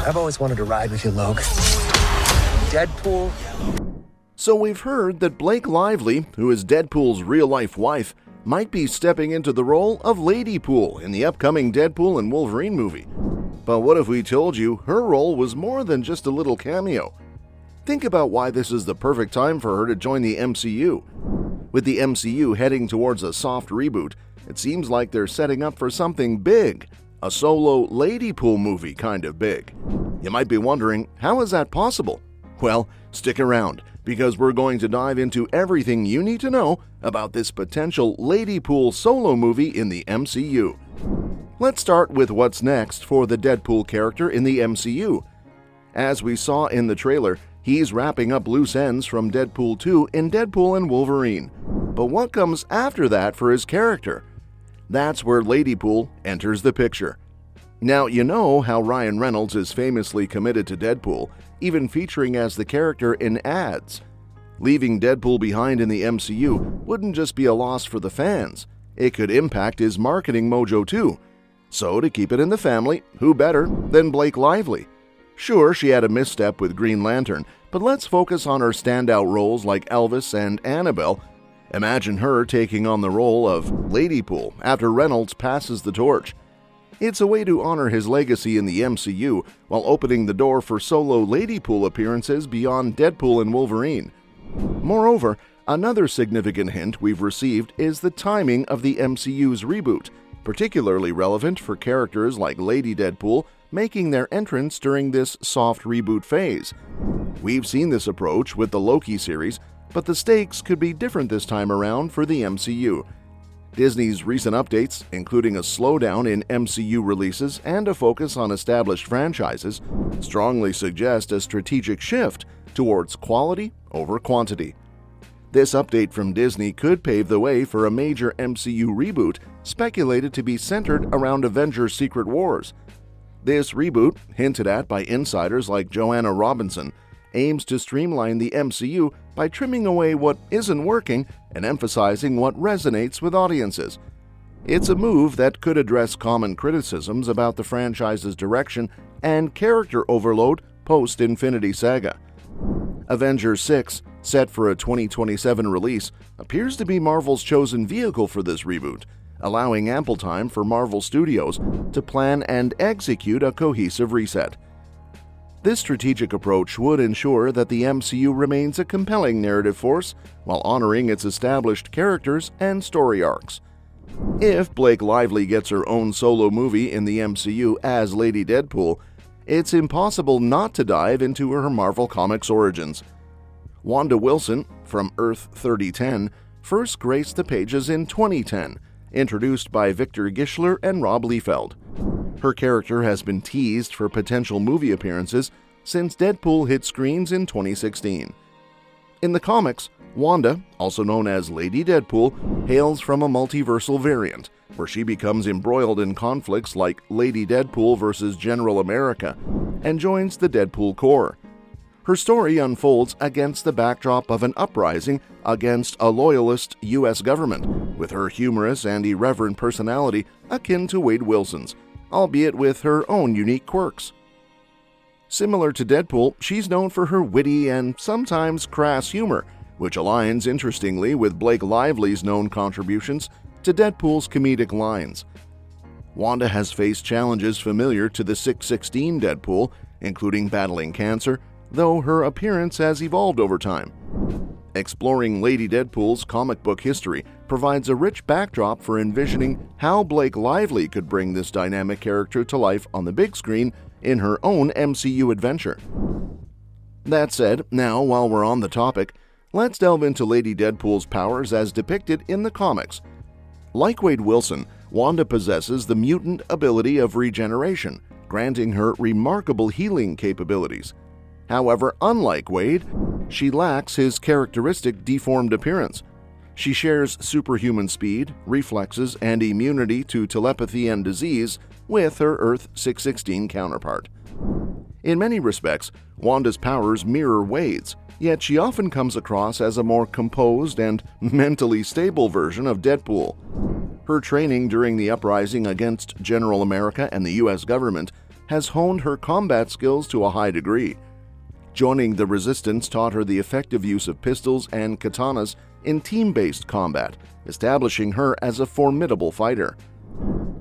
I've always wanted to ride with you, Logue. Deadpool. So we've heard that Blake Lively, who is Deadpool's real-life wife, might be stepping into the role of Ladypool in the upcoming Deadpool and Wolverine movie. But what if we told you her role was more than just a little cameo? Think about why this is the perfect time for her to join the MCU. With the MCU heading towards a soft reboot, it seems like they're setting up for something big. A solo Ladypool movie kind of big. You might be wondering, how is that possible? Well, stick around, because we're going to dive into everything you need to know about this potential Ladypool solo movie in the MCU. Let's start with what's next for the Deadpool character in the MCU. As we saw in the trailer, he's wrapping up loose ends from Deadpool 2 in Deadpool and Wolverine. But what comes after that for his character? That's where Ladypool enters the picture. Now, you know how Ryan Reynolds is famously committed to Deadpool, even featuring as the character in ads. Leaving Deadpool behind in the MCU wouldn't just be a loss for the fans, it could impact his marketing mojo too. So to keep it in the family, who better than Blake Lively? Sure, she had a misstep with Green Lantern, but let's focus on her standout roles like Elvis and Annabelle. Imagine her taking on the role of Ladypool after Reynolds passes the torch. It's a way to honor his legacy in the MCU while opening the door for solo Ladypool appearances beyond Deadpool and Wolverine. Moreover, another significant hint we've received is the timing of the MCU's reboot, particularly relevant for characters like Lady Deadpool making their entrance during this soft reboot phase. We've seen this approach with the Loki series, but the stakes could be different this time around for the MCU. Disney's recent updates, including a slowdown in MCU releases and a focus on established franchises, strongly suggest a strategic shift towards quality over quantity. This update from Disney could pave the way for a major MCU reboot speculated to be centered around Avengers: Secret Wars. This reboot, hinted at by insiders like Joanna Robinson, aims to streamline the MCU by trimming away what isn't working and emphasizing what resonates with audiences. It's a move that could address common criticisms about the franchise's direction and character overload post-Infinity Saga. Avengers 6, set for a 2027 release, appears to be Marvel's chosen vehicle for this reboot, allowing ample time for Marvel Studios to plan and execute a cohesive reset. This strategic approach would ensure that the MCU remains a compelling narrative force while honoring its established characters and story arcs. If Blake Lively gets her own solo movie in the MCU as Lady Deadpool, it's impossible not to dive into her Marvel Comics origins. Wanda Wilson, from Earth 3010, first graced the pages in 2010, introduced by Victor Gischler and Rob Liefeld. Her character has been teased for potential movie appearances since Deadpool hit screens in 2016. In the comics, Wanda, also known as Lady Deadpool, hails from a multiversal variant, where she becomes embroiled in conflicts like Lady Deadpool versus General America, and joins the Deadpool Corps. Her story unfolds against the backdrop of an uprising against a loyalist U.S. government, with her humorous and irreverent personality akin to Wade Wilson's, albeit with her own unique quirks. Similar to Deadpool, she's known for her witty and sometimes crass humor, which aligns interestingly with Blake Lively's known contributions to Deadpool's comedic lines. Wanda has faced challenges familiar to the 616 Deadpool, including battling cancer, though her appearance has evolved over time. Exploring Lady Deadpool's comic book history provides a rich backdrop for envisioning how Blake Lively could bring this dynamic character to life on the big screen in her own MCU adventure. That said, now while we're on the topic, let's delve into Lady Deadpool's powers as depicted in the comics. Like Wade Wilson, Wanda possesses the mutant ability of regeneration, granting her remarkable healing capabilities. However, unlike Wade, she lacks his characteristic deformed appearance. She shares superhuman speed, reflexes, and immunity to telepathy and disease with her Earth 616 counterpart. In many respects, Wanda's powers mirror Wade's, yet she often comes across as a more composed and mentally stable version of Deadpool. Her training during the uprising against General America and the U.S. government has honed her combat skills to a high degree. Joining the Resistance taught her the effective use of pistols and katanas in team-based combat, establishing her as a formidable fighter.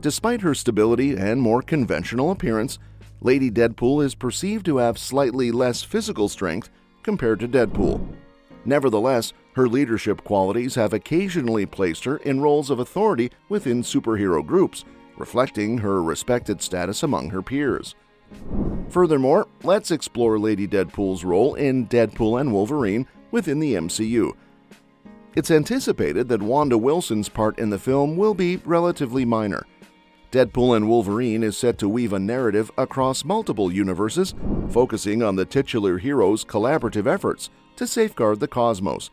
Despite her stability and more conventional appearance, Lady Deadpool is perceived to have slightly less physical strength compared to Deadpool. Nevertheless, her leadership qualities have occasionally placed her in roles of authority within superhero groups, reflecting her respected status among her peers. Furthermore, let's explore Lady Deadpool's role in Deadpool and Wolverine within the MCU. It's anticipated that Wanda Wilson's part in the film will be relatively minor. Deadpool and Wolverine is set to weave a narrative across multiple universes, focusing on the titular hero's collaborative efforts to safeguard the cosmos.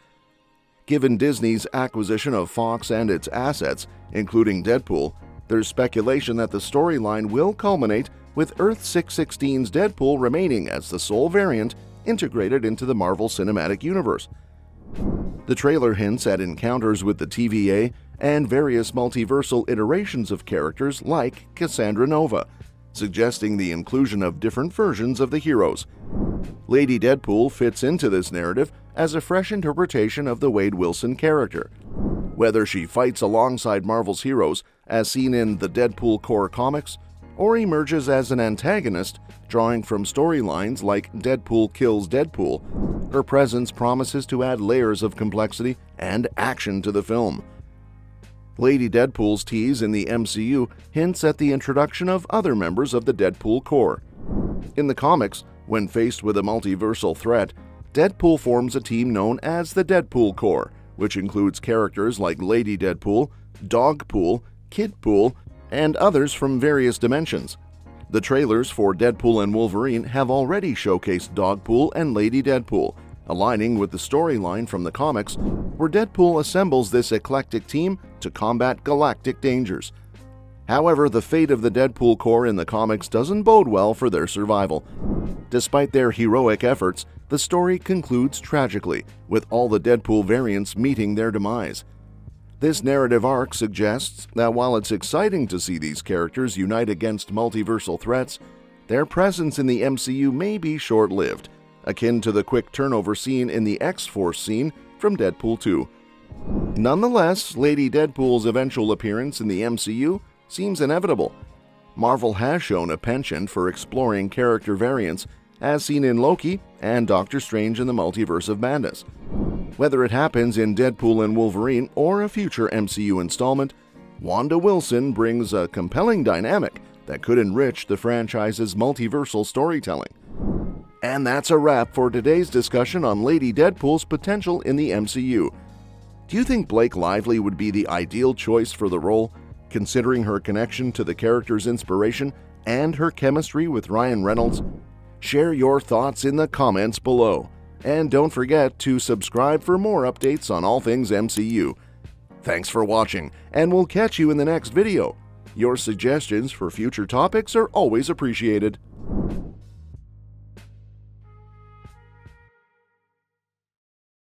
Given Disney's acquisition of Fox and its assets, including Deadpool, there's speculation that the storyline will culminate with Earth 616's Deadpool remaining as the sole variant integrated into the Marvel Cinematic Universe. The trailer hints at encounters with the TVA and various multiversal iterations of characters like Cassandra Nova, suggesting the inclusion of different versions of the heroes. Lady Deadpool fits into this narrative as a fresh interpretation of the Wade Wilson character. Whether she fights alongside Marvel's heroes, as seen in the Deadpool core comics, or emerges as an antagonist, drawing from storylines like Deadpool Kills Deadpool, her presence promises to add layers of complexity and action to the film. Lady Deadpool's tease in the MCU hints at the introduction of other members of the Deadpool core. In the comics, when faced with a multiversal threat, Deadpool forms a team known as the Deadpool Corps, which includes characters like Lady Deadpool, Dogpool, Kidpool, and others from various dimensions. The trailers for Deadpool and Wolverine have already showcased Dogpool and Lady Deadpool, aligning with the storyline from the comics, where Deadpool assembles this eclectic team to combat galactic dangers. However, the fate of the Deadpool Corps in the comics doesn't bode well for their survival. Despite their heroic efforts, the story concludes tragically, with all the Deadpool variants meeting their demise. This narrative arc suggests that while it's exciting to see these characters unite against multiversal threats, their presence in the MCU may be short-lived, akin to the quick turnover scene in the X-Force scene from Deadpool 2. Nonetheless, Lady Deadpool's eventual appearance in the MCU seems inevitable. Marvel has shown a penchant for exploring character variants, as seen in Loki and Doctor Strange in the Multiverse of Madness. Whether it happens in Deadpool and Wolverine or a future MCU installment, Wanda Wilson brings a compelling dynamic that could enrich the franchise's multiversal storytelling. And that's a wrap for today's discussion on Lady Deadpool's potential in the MCU. Do you think Blake Lively would be the ideal choice for the role, considering her connection to the character's inspiration and her chemistry with Ryan Reynolds? Share your thoughts in the comments below. And don't forget to subscribe for more updates on all things MCU. Thanks for watching, and we'll catch you in the next video. Your suggestions for future topics are always appreciated.